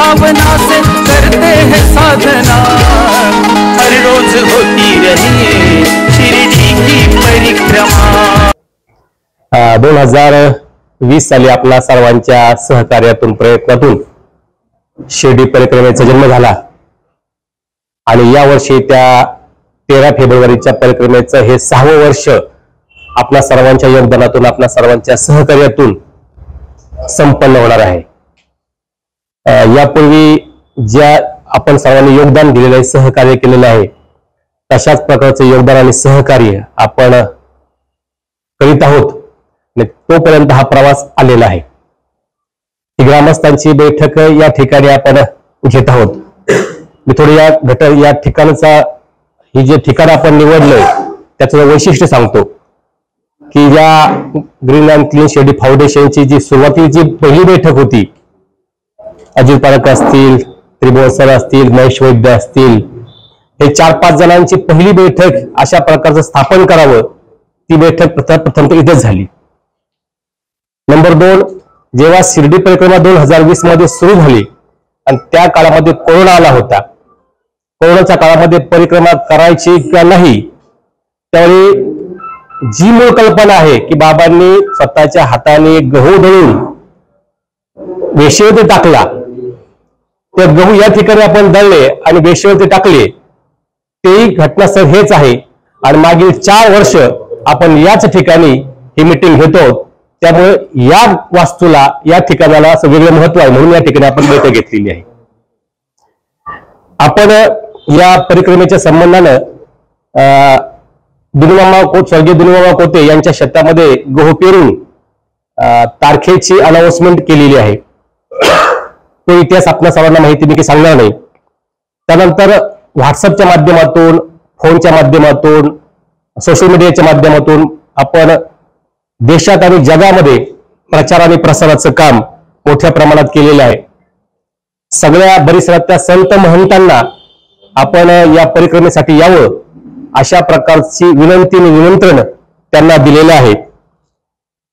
भावना से करते हैं साधना, हर रोज होती रहे शिरडी की परिक्रमा। 2020 साली आपल्या सर्वांच्या सहकार्यातून प्रयत्नातून शिर्डी परिक्रमेचा जन्म झाला आणि या वर्षी त्या 13 फेब्रुवारीच्या परिक्रमेचं हे 6वं वर्ष आपल्या सर्वांच्या योगदानातून, आपल्या सर्वांच्या सहकार्यातून संपन्न होणार आहे। यापूर्वी ज्या आपण सर्वांनी योगदान दिलेलं आहे, सहकार्य केलेलं आहे, तशाच प्रकारचे योगदान आणि सहकार्य आपण करीत आहोत। तोपर्यंत हा प्रवास आलेला आहे। ग्रामस्थांची बैठक या ठिकाणी आपण घेत आहोत। मी थोडी या ठिकाणचा, ही जे ठिकाण आपण निवडलंय त्याचं वैशिष्ट्य सांगतो की या ग्रीन अँड क्लीन शिर्डी फाउंडेशनची जी सुरुवातीची पहिली बैठक होती, अजित पारख असतील, त्रिभुवन सर असतील, महेश वैद्य असतील, हे 4-5 जणांची पहिली बैठक अशा प्रकारचं स्थापन करावं, ती बैठक प्रथम इथेच झाली। नंबर 2, जेव्हा शिर्डी परिक्रमा 2020 मध्ये सुरू झाली आणि त्या काळामध्ये कोरोना आला होता, कोरोनाच्या काळामध्ये परिक्रमा करायची किंवा नाही, त्यावेळी जी मूळ कल्पना आहे की बाबांनी स्वतःच्या हाताने गहू दळून वेशीवरती टाकला, ते गहू या ठिकाणी आपण दळले आणि वेशीवरती टाकले, तेही घटनास्थळ हेच आहे। आणि मागील 4 वर्ष आपण याच ठिकाणी ही मीटिंग घेतो, त्यामुळे या वास्तूला, या ठिकाणाला असं वेगळं महत्व आहे, म्हणून या ठिकाणी आपण बैठक घेतलेली आहे। आपण या परिक्रमेच्या संबंधानं स्वर्गीय दिनूमामा कोते यांच्या शेतामध्ये गहू पेरून तारखेची अनाउन्समेंट केलेली आहे। तो इतिहास आपल्या सर्वांना माहिती मी काही सांगणार नाही। त्यानंतर व्हॉट्सअपच्या माध्यमातून, फोनच्या माध्यमातून, सोशल मीडियाच्या माध्यमातून आपण देशात आणि जगामध्ये प्रचार आणि प्रसाराचं काम मोठ्या प्रमाणात केलेलं आहे। सगळ्या परिसरातल्या संत महंतांना आपण या परिक्रमेसाठी यावं अशा प्रकारची विनंती आणि निमंत्रण त्यांना दिलेलं आहे।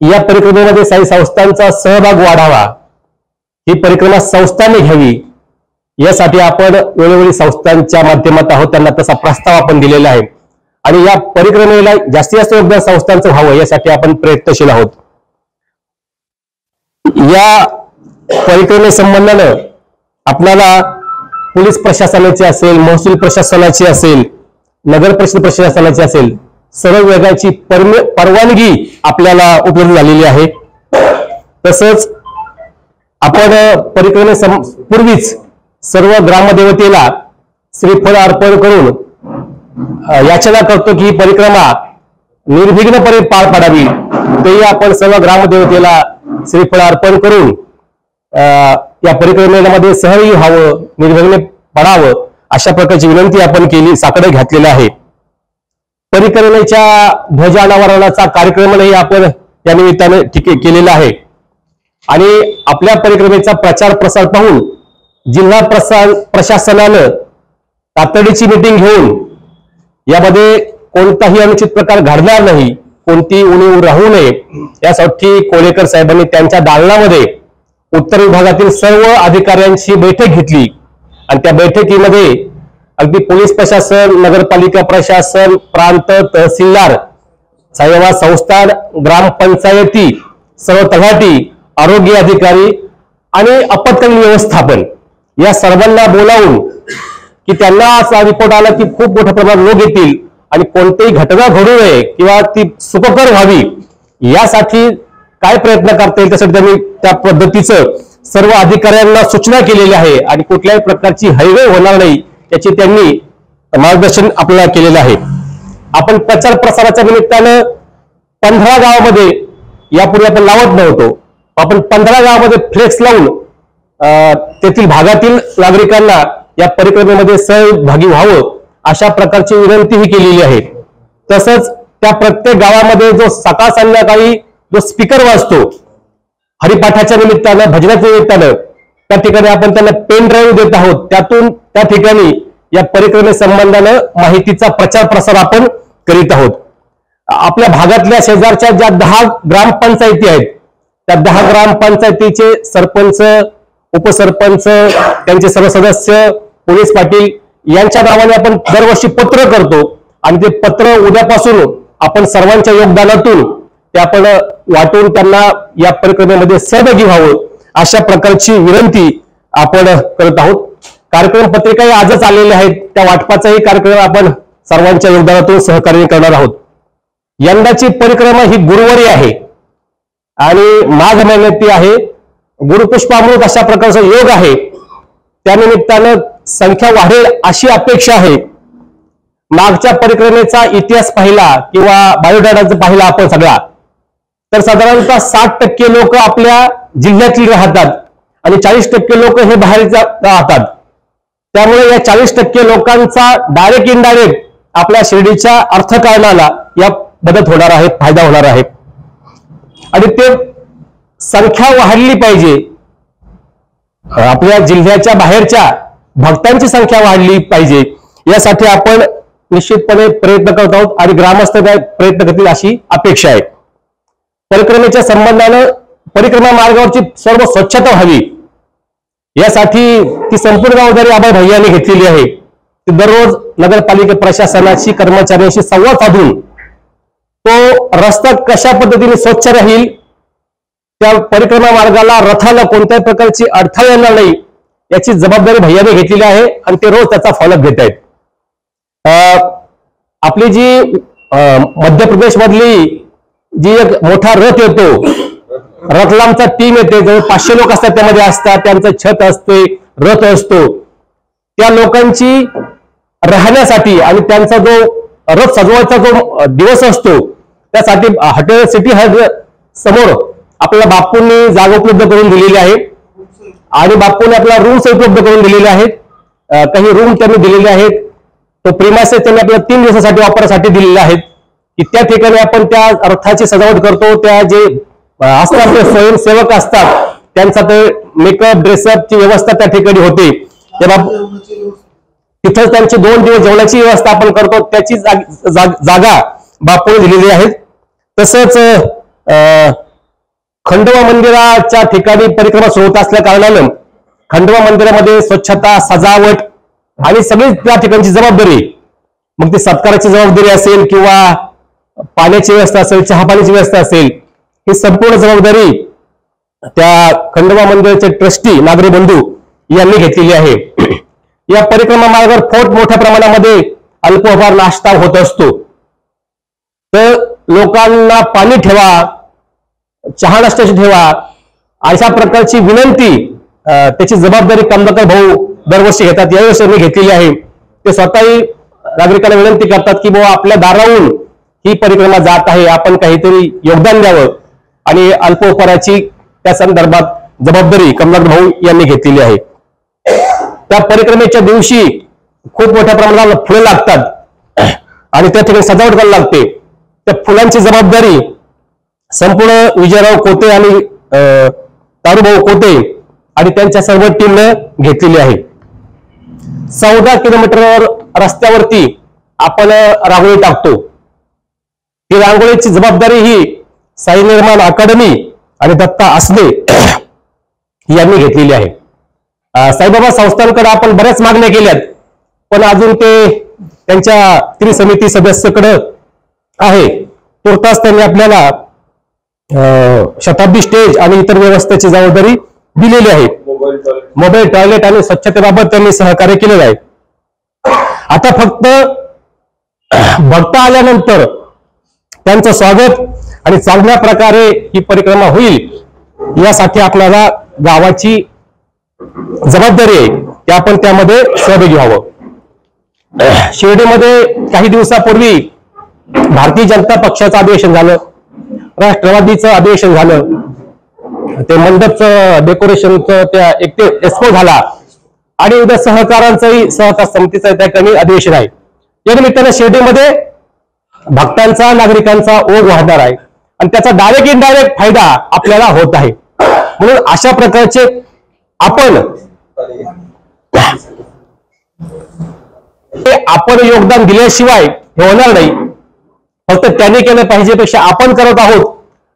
या परिक्रमेमध्ये साई संस्थांचा सहभाग वाढावा, ही परिक्रमा संस्थांनी घ्यावी, यासाठी आपण वेळोवेळी संस्थांच्या माध्यमात आहोत, त्यांना तसा प्रस्ताव आपण दिलेला आहे आणि या परिक्रमेला जास्तीत जास्त योगदान संस्थांचं व्हावं यासाठी आपण प्रयत्नशील आहोत। या परिक्रमेसंबंधानं आपल्याला पोलीस प्रशासनाची असेल, महसूल प्रशासनाची असेल, नगर परिषद प्रशासनाची असेल, सर्व विभागाची परवानगी आपल्याला उपलब्ध झालेली आहे। तसंच आपण परिक्रमेपूर्वीच सर्व ग्रामदेवतेला श्रीफळ अर्पण करून याचना करतो की ही परिक्रमा निर्विघ्नपणे पार पाडावी। तेही आपण सर्व ग्रामदेवतेला श्रीफळ अर्पण करून या परिक्रमेमध्ये सहभागी व्हावं, निर्विघ्न पडावं अशा प्रकारची विनंती आपण केली, साकडे घातलेला आहे। परिक्रमेच्या ध्वज अनावरणाचा कार्यक्रमही आपण या निमित्ताने केलेला आहे आणि आपल्या परिक्रमेचा प्रचार प्रसार पाहून जिल्हा प्रशासनानं तातडीची मीटिंग घेऊन यामध्ये कोणताही अनुचित प्रकार घडणार नाही, कोणती उणीव राहू नये यासाठी कोळेकर साहेबांनी त्यांच्या दालनामध्ये उत्तर विभागातील सर्व अधिकाऱ्यांची बैठक घेतली आणि त्या बैठकीमध्ये अगदी पोलीस प्रशासन, नगरपालिका प्रशासन, प्रांत, तहसीलदार, सेवा संस्थान, ग्रामपंचायती, सर्व तलाठी, आरोग्य अधिकारी आणि आपत्कालीन व्यवस्थापन या सर्वांना बोलावून की त्यांना असा रिपोर्ट आला की खूप मोठ्या प्रमाणात लोक येतील आणि कोणतीही घटना घडू नये किंवा ती सुखकर व्हावी यासाठी काय प्रयत्न करता येईल त्यासाठी त्यांनी त्या पद्धतीचं सर्व अधिकाऱ्यांना सूचना केलेली आहे आणि कुठल्याही प्रकारची हैवे होणार नाही याची त्यांनी मार्गदर्शन आपल्याला केलेलं आहे। आपण प्रचार प्रसाराच्या निमित्तानं 15 गावामध्ये यापूर्वी आपण लावत नव्हतो, आपण 15 गावामध्ये फ्लेक्स लावून तेथील भागातील नागरिकांना या परिक्रमेमध्ये सहभागी व्हावं अशा प्रकारची विनंतीही केलेली आहे। तसंच त्या प्रत्येक गावामध्ये जो सकाळ संध्याकाळी जो स्पीकर वाजतो हरिपाठाच्या निमित्तानं, भजनाच्या निमित्तानं, त्या ठिकाणी आपण त्यांना पेन ड्राईव्ह देत आहोत, त्यातून त्या ठिकाणी या परिक्रमेसंबंधानं माहितीचा प्रचार प्रसार आपण करीत आहोत। आपल्या भागातल्या शेजारच्या ज्या 10 ग्रामपंचायती आहेत त्या 10 ग्रामपंचायतीचे सरपंच, उपसरपंच, त्यांचे सर्व सदस्य, पोलीस पाटील यांच्या नावाने आपण दरवर्षी पत्र करतो आणि ते पत्र उद्यापासून आपण सर्वांच्या योगदानातून ते आपण वाटून त्यांना या परिक्रमेमध्ये सहभागी व्हावं अशा प्रकारची विनंती आपण करत आहोत. कार्यक्रम पत्रिकाही आजच आलेल्या आहेत. त्या वाटपाचाही कार्यक्रम आपण सर्वांच्या योगदानातून सहकार्य करणार आहोत. यंदाची परिक्रमा ही गुरुवारी आहे आणि माघ महिन्यात ती आहे. गुरुपुष्पामृत अशा प्रकारचा योग आहे. त्यानिमित्तानं संख्या वाढेल अशी अपेक्षा आहे. मागच्या परिक्रमेचा इतिहास पाहिला किंवा बायोडाटा पाहिला आपण सगळा, तर साधारणतः 60% लोक आपल्या जिल्ह्यातील राहतात आणि 40% लोक हे बाहेरच्या राहतात. त्यामुळे या 40% लोकांचा डायरेक्ट इनडायरेक्ट आपल्या शिर्डीच्या अर्थकारणाला या मदत होणार आहे, फायदा होणार आहे. आणि ते संख्या वाढली पाहिजे. आपल्या जिल्ह्याच्या बाहेरच्या भक्तांची संख्या वाढली पाहिजे यासाठी आपण निश्चितपणे प्रयत्न करत आहोत आणि ग्रामस्थ प्रयत्न करतील अशी अपेक्षा आहे. परिक्रमेच्या संबंधानं परिक्रमा मार्गावरची सर्व स्वच्छता व्हावी यासाठी ती संपूर्ण जबाबदारी आबा भैयाने घेतलेली आहे. ती दररोज नगरपालिका प्रशासनाशी कर्मचाऱ्यांशी संवाद साधून तो रस्ता कशा पद्धतीने स्वच्छ राहील, त्या परिक्रमा मार्गाला रथाला कोणत्याही प्रकारची अडथळा येणार नाही याची जबाबदारी भैयाने घेतलेली आहे आणि ते रोज त्याचा फॉलोअप घेत आहेत. आपली जी मध्य प्रदेश मधली जी एक मोठा रथ येतो, रतलामचा टीम येते, जवळ 500 लोक असतात, त्यामध्ये असतात, त्यांचं छत असते, रथ असतो. त्या लोकांची राहण्यासाठी आणि त्यांचा जो रथ सजवायचा जो दिवस असतो त्यासाठी हॉटेल सिटी हब समोर आपल्याला बापूंनी जागा उपलब्ध करून दिलेली आहे आणि बापूंनी आपल्याला रूम्स उपलब्ध करून दिलेले आहेत. काही रूम त्यांनी दिलेले आहेत. तो प्रिमाइसेस त्यांनी आपल्याला 3 दिवसासाठी वापरासाठी दिलेले आहेत की त्या ठिकाणी आपण त्या रथाची सजावट करतो. त्या जे असतात ते स्वयंसेवक असतात त्यांचा ते मेकअप ड्रेसअपची व्यवस्था त्या ठिकाणी होते. तेव्हा तिथं त्यांची 2 दिवस जेवणाची व्यवस्था आपण करतो. त्याची जागा बापूने दिलेली आहे. तसंच खंडोबा मंदिराच्या ठिकाणी परिक्रमा सुरू होत असल्या कारणानं खंडोबा मंदिरामध्ये स्वच्छता, सजावट आणि सगळी त्या ठिकाणची जबाबदारी, मग ती सत्काराची जबाबदारी असेल किंवा पाण्याची व्यवस्था असेल, चहा पाण्याची व्यवस्था असेल, ही संपूर्ण जबाबदारी त्या खंडोबा मंदिराचे ट्रस्टी नागरी बंधू यांनी घेतलेली आहे. या परिक्रमा मार्गावर फोट मोठ्या प्रमाणामध्ये अल्पोपहार नाश्ता होत असतो. तर लोकांना पाणी ठेवा, चहा नाश्त्याची ठेवा अशा प्रकारची विनंती त्याची जबाबदारी कमलाकर भाऊ दरवर्षी घेतात. यावेळेस त्यांनी घेतलेली आहे. ते स्वतःही नागरिकांना विनंती करतात की बाबा आपल्या दारावरून ही परिक्रमा जात आहे, आपण काहीतरी योगदान द्यावं आणि अल्पोपहाराची त्या संदर्भात जबाबदारी कमलाकर भाऊ यांनी घेतलेली आहे. त्या परिक्रमेच्या दिवशी खूप मोठ्या प्रमाणात फुलं लागतात आणि त्या ठिकाणी सजावट करायला लागते. त्या फुलांची जबाबदारी संपूर्ण विजयराव कोते आणि तारुभाऊ कोते आणि त्यांच्या सर्व टीमने घेतलेली आहे. 14 किलोमीटर रस्त्यावरती आपण रांगोळी टाकतो. ही रांगोळीची जबाबदारी ही साई निर्माण अकादमी आणि दत्ता आसने यांनी घेतलेली आहे. साईबाबा संस्थांकडे आपण बऱ्याच मागण्या केल्यात, पण अजून ते त्यांच्या त्रिसमिती सदस्याकडे आहे. तुर्तास त्यांनी आपल्याला शताब्दी स्टेज आणि इतर व्यवस्थेची जबाबदारी दिलेली आहे. मोबाईल टॉयलेट आणि स्वच्छतेबाबत त्यांनी सहकार्य केलेलं आहे. आता फक्त भक्त आल्यानंतर त्यांचं स्वागत आणि चांगल्या प्रकारे ही परिक्रमा होईल यासाठी आपल्याला गावाची जबाबदारी आहे की आपण त्यामध्ये सहभागी व्हावं. शिर्डीमध्ये काही दिवसापूर्वी भारतीय जनता पक्षाचं अधिवेशन झालं, राष्ट्रवादीचं अधिवेशन झालं, ते मंडपचं डेकोरेशनचं त्या एक एक्सपो झाला आणि उद्या सहकारांचंही सहकार समितीचं त्या ठिकाणी अधिवेशन आहे. या निमित्तानं शिर्डीमध्ये भक्तांचा, नागरिकांचा ओघ वाढणार आहे आणि त्याचा डायरेक्ट इनडायरेक्ट फायदा आपल्याला होत आहे. म्हणून अशा प्रकारचे आपण योगदान दिल्याशिवाय हे होणार नाही. फक्त त्यांनी केलं पाहिजे पेक्षा आपण करत आहोत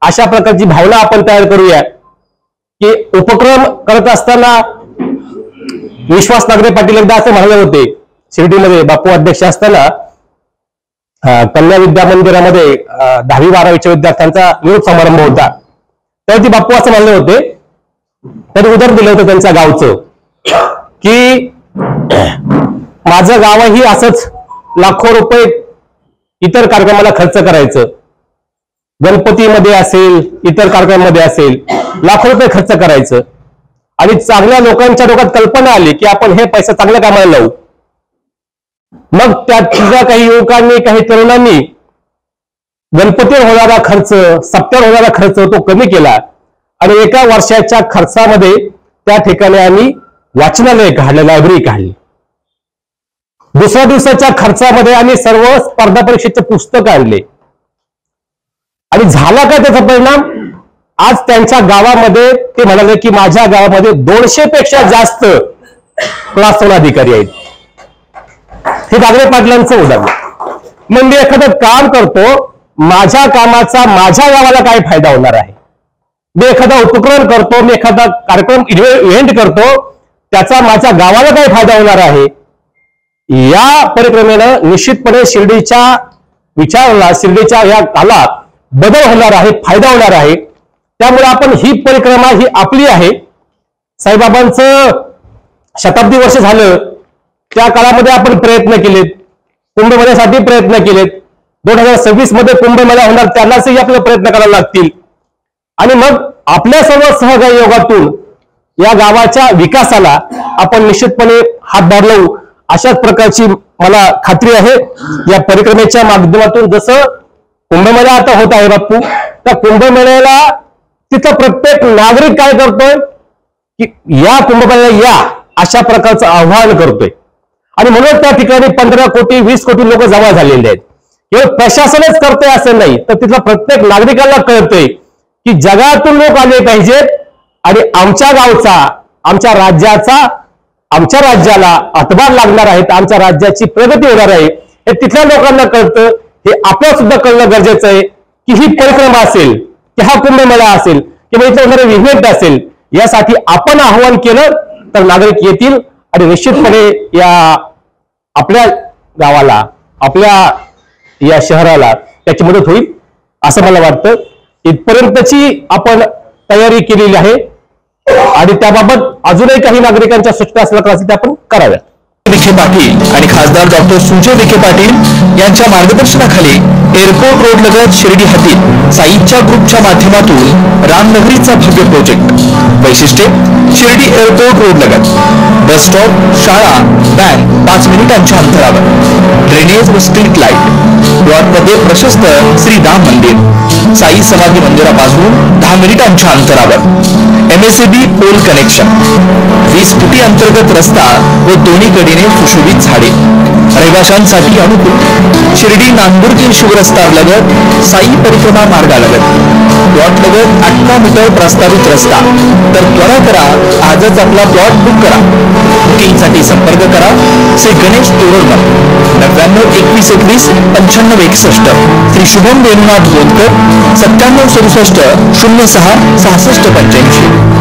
अशा प्रकारची भावना आपण तयार करूया की उपक्रम करत असताना विश्वास नागरे पाटील एकदा असं म्हणाले होते, शिर्डीमध्ये बापू अध्यक्ष असताना कन्या विद्या मंदिरामध्ये 10वी-12वीच्या विद्यार्थ्यांचा निरोप समारंभ होता. तेव्हा ती बापू असं म्हणले होते, त्यांनी उदाहरण दिलं होतं त्यांच्या गावचं, की माझं गावही असंच लाखो रुपये इतर कार्यक्रमाला खर्च करायचं, गणपतीमध्ये असेल इतर कार्यक्रमामध्ये असेल लाखो रुपये खर्च करायचं, आणि चांगल्या लोकांच्या डोक्यात कल्पना आली की आपण हे पैसा चांगल्या कामाला लावू. मग त्यातल्या काही युवकांनी काही तरुणांनी गणपतीवर होणारा खर्च, सप्त्यावर होणारा खर्च तो कमी केला आणि एका वर्षाच्या खर्चामध्ये त्या ठिकाणी आम्ही वाचनालय काढलं, लायब्ररी काढली. दुसऱ्या दिवसाच्या खर्चामध्ये आम्ही सर्व स्पर्धा परीक्षेचे पुस्तक आणले. आणि झाला काय त्याचा परिणाम? आज त्यांच्या गावामध्ये ते म्हणाले की माझ्या गावामध्ये 200 पेक्षा जास्त क्लास 1 अधिकारी आहेत. हे नागरे पाटलांचं उदाहरण. मग मी एखादं काम करतो, माझ्या कामाचा माझ्या गावाला काय फायदा होणार आहे? मी एखादा उपक्रम करतो, मी एखादा कार्यक्रम इव्हेंट करतो, त्याचा माझ्या गावाला काय फायदा होणार आहे? या परिक्रमेनं निश्चितपणे शिर्डीच्या विचाराला, शिर्डीच्या या कालात बदल होणार आहे, फायदा होणार आहे. त्यामुळे आपण ही परिक्रमा ही आपली आहे. साईबाबांचं शताब्दी वर्ष झालं, त्या काळामध्ये आपण प्रयत्न केलेत, कुंभमेळ्यासाठी प्रयत्न केलेत. 2026 मध्ये कुंभमेळा होणार, त्यालाही आपल्याला प्रयत्न करावे लागतील. आणि मग आपल्या सर्व सहकारी योगातून या गावाच्या विकासाला आपण निश्चितपणे हातभार लावू, अशाच प्रकारची मला खात्री आहे. या परिक्रमेच्या माध्यमातून जसं कुंभमेळा आता होत आहे बाप्पू, त्या कुंभमेळ्याला तिथं प्रत्येक नागरिक काय करतोय की या कुंभमेळ्याला या अशा प्रकारचं आव्हान करतोय. आणि म्हणून त्या ठिकाणी 15 कोटी 20 कोटी लोक जमा झालेले आहेत. केवळ प्रशासनच करतोय असं नाही, तर तिथल्या प्रत्येक नागरिकाला कळतंय की जगातून लोक आले पाहिजेत आणि आमच्या गावचा, आमच्या राज्याचा, आमच्या राज्याला हातभार लागणार आहे, आमच्या राज्याची प्रगती होणार आहे. हे तिथल्या लोकांना कळतं. हे आपल्याला सुद्धा कळणं गरजेचं आहे की ही परिक्रमा असेल, की हा कुंभमेळा असेल, किंवा इथं होणारे इव्हेंट असेल, यासाठी आपण आवाहन केलं तर नागरिक येतील आणि निश्चितपणे या आपल्या गावाला, आपल्या या शहराला त्याची मदत होईल असं मला वाटतं. इथपर्यंतची आपण तयारी केलेली आहे आणि त्याबाबत अजूनही काही नागरिकांच्या सूचना असल्या त्या आपण कराव्यात. विखे पाटील आणि खासदार डॉक्टर सुजय विखे पाटील यांच्या मार्गदर्शनाखाली एअरपोर्ट रोड लगत शिर्डी हद्दीत साईच्या ग्रुपच्या माध्यमातून रामनगरीचा भव्य प्रोजेक्ट. वैशिष्ट्ये: शिर्डी एअरपोर्ट रोड लगत बस स्टॉप, शाळा, बँक 5 मिनिटांच्या अंतरावर, ड्रेनेज व स्ट्रीट लाईट, प्लॉटमध्ये प्रशस्त श्री राम मंदिर, साई समाधी मंदिरापासून 10 मिनिटांच्या अंतरावर, MSAB पोल कनेक्शन, 20 फुटी अंतर्गत रस्ता व दोन्हीकडे सुशोभित झाडे, रहिवाशांसाठी अनुकूल. शिर्डी नांदुर्गी शिवरस्ता लगत साई परिक्रमा मार्गालगत, प्लॉट लगत 18 मीटर प्रस्तावित रस्ता. तर त्वरा करा, आजच आपला प्लॉट बुक करा. बुकिंगसाठी संपर्क करा श्री गणेश तोरडमल 99 21 21 95 61, श्री शुभम वेणुनाथ बोलकर 97 67 06 65 85.